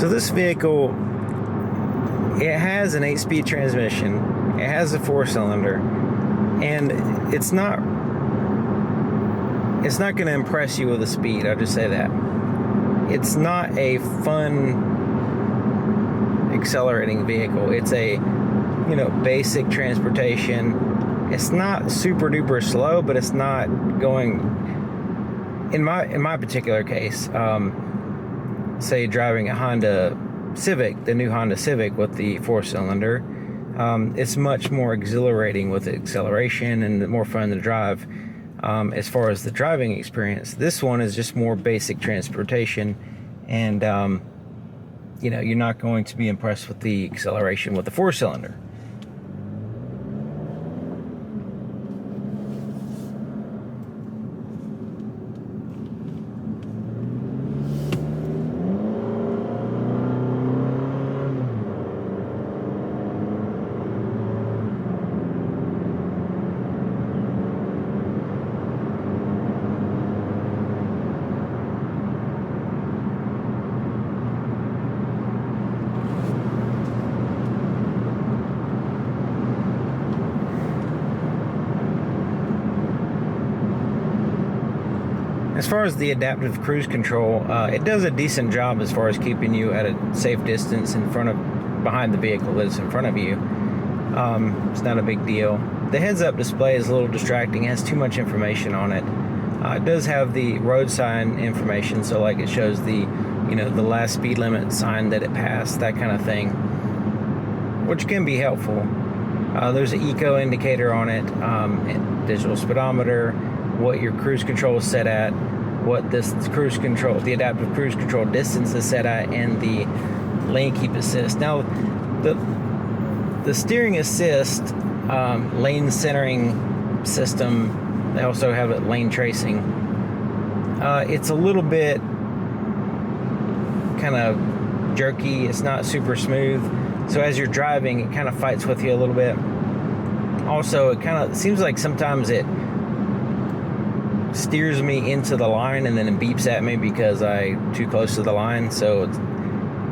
So this vehicle, it has an 8-speed transmission. It has a 4-cylinder, and it's not going to impress you with the speed. I'll just say that. It's not a fun accelerating vehicle. It's a, basic transportation. It's not super duper slow, but it's not going, in my particular case, say driving a Honda Civic, the new Honda Civic with the 4-cylinder, it's much more exhilarating with the acceleration and more fun to drive. As far as the driving experience, this one is just more basic transportation, and you're not going to be impressed with the acceleration with the 4-cylinder. As far as the adaptive cruise control, it does a decent job as far as keeping you at a safe distance behind the vehicle that's in front of you. It's not a big deal. The heads-up display is a little distracting. It has too much information on it. It does have the road sign information, so like it shows the last speed limit sign that it passed, that kind of thing, which can be helpful. There's an eco indicator on it, digital speedometer, what your cruise control is set at, what the adaptive cruise control distance is set at, and the lane keep assist. Now, the steering assist, lane centering system, they also have it lane tracing. It's a little bit kind of jerky. It's not super smooth. So as you're driving, it kind of fights with you a little bit. Also, it kind of seems like sometimes it steers me into the line and then it beeps at me because I'm too close to the line. So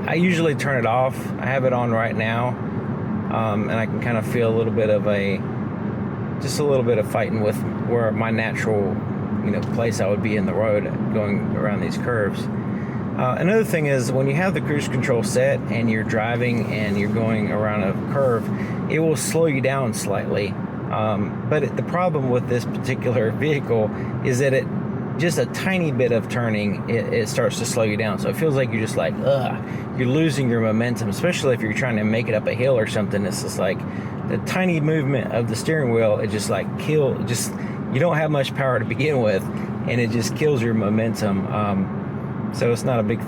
I usually turn it off. I have it on right now, and I can kind of feel a little bit of fighting with where my natural place I would be in the road going around these curves. Another thing is, when you have the cruise control set and you're driving and you're going around a curve, it will slow you down slightly. But the problem with this particular vehicle is that just a tiny bit of turning, it starts to slow you down. So it feels like you're just like, you're losing your momentum, especially if you're trying to make it up a hill or something. It's just like the tiny movement of the steering wheel, it just like you don't have much power to begin with, and it just kills your momentum. So it's not a big,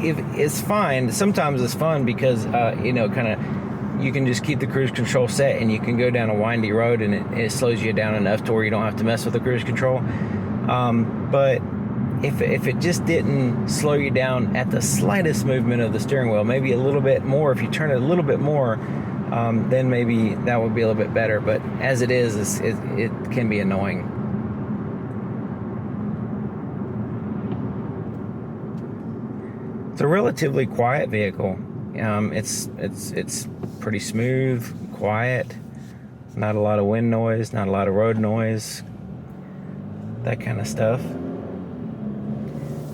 it's fine. Sometimes it's fun because, you can just keep the cruise control set and you can go down a windy road and it slows you down enough to where you don't have to mess with the cruise control. But if it just didn't slow you down at the slightest movement of the steering wheel, maybe a little bit more, if you turn it a little bit more, then maybe that would be a little bit better. But as it is, it can be annoying. It's a relatively quiet vehicle. It's pretty smooth, quiet, not a lot of wind noise, not a lot of road noise, that kind of stuff.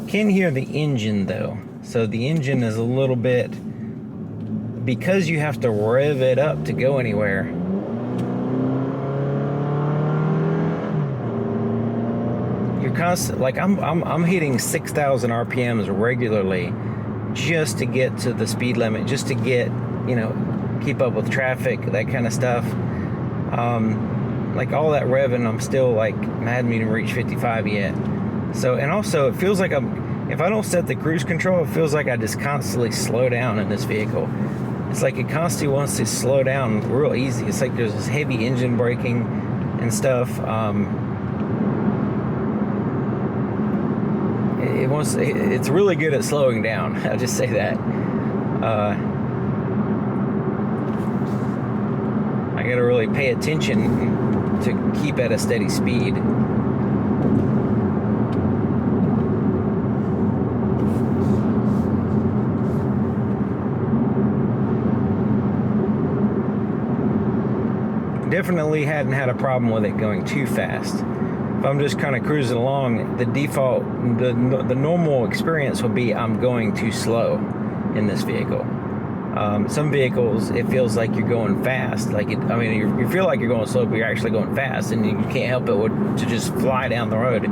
Can hear the engine though. So the engine is a little bit, because you have to rev it up to go anywhere. You're constant, like I'm hitting 6,000 RPMs regularly just to get to the speed limit, just to get, keep up with traffic, that kind of stuff. Like all that revving, I'm still like, I hadn't even reached 55 yet. So, and also it feels like if I don't set the cruise control, it feels like I just constantly slow down in this vehicle. It's like it constantly wants to slow down real easy. It's like there's this heavy engine braking and stuff. It's really good at slowing down. I'll just say that. I gotta really pay attention to keep at a steady speed. definitely hadn't had a problem with it going too fast. If I'm just kind of cruising along, the default, the normal experience will be I'm going too slow in this vehicle. Some vehicles, it feels like you're going fast. You feel like you're going slow, but you're actually going fast, and you can't help it to just fly down the road.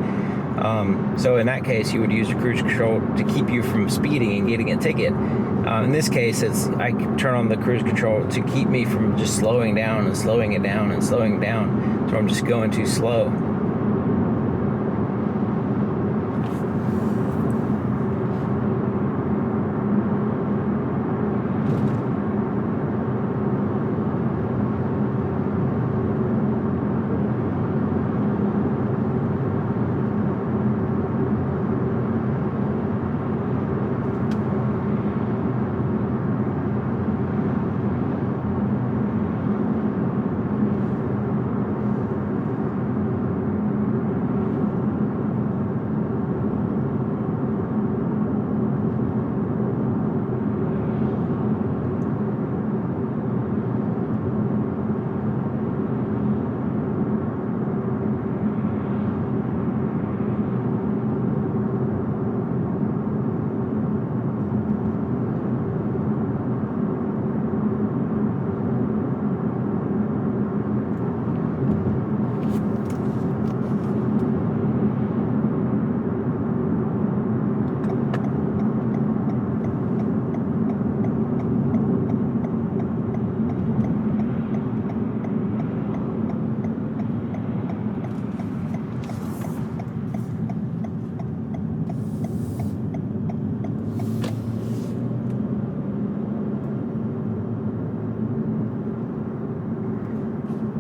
So in that case, you would use your cruise control to keep you from speeding and getting a ticket. In this case, I turn on the cruise control to keep me from just slowing down and slowing it down and slowing down, so I'm just going too slow.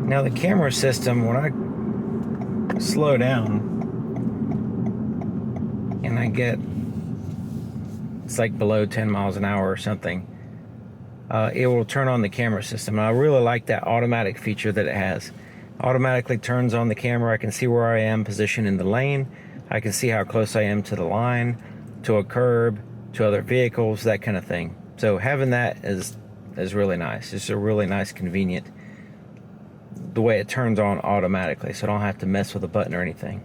Now the camera system, when I slow down and it's like below 10 miles an hour or something, it will turn on the camera system. And I really like that automatic feature that it has. Automatically turns on the camera. I can see where I am positioned in the lane. I can see how close I am to the line, to a curb, to other vehicles, that kind of thing. So having that is really nice. It's a really nice, convenient, the way it turns on automatically, so I don't have to mess with a button or anything.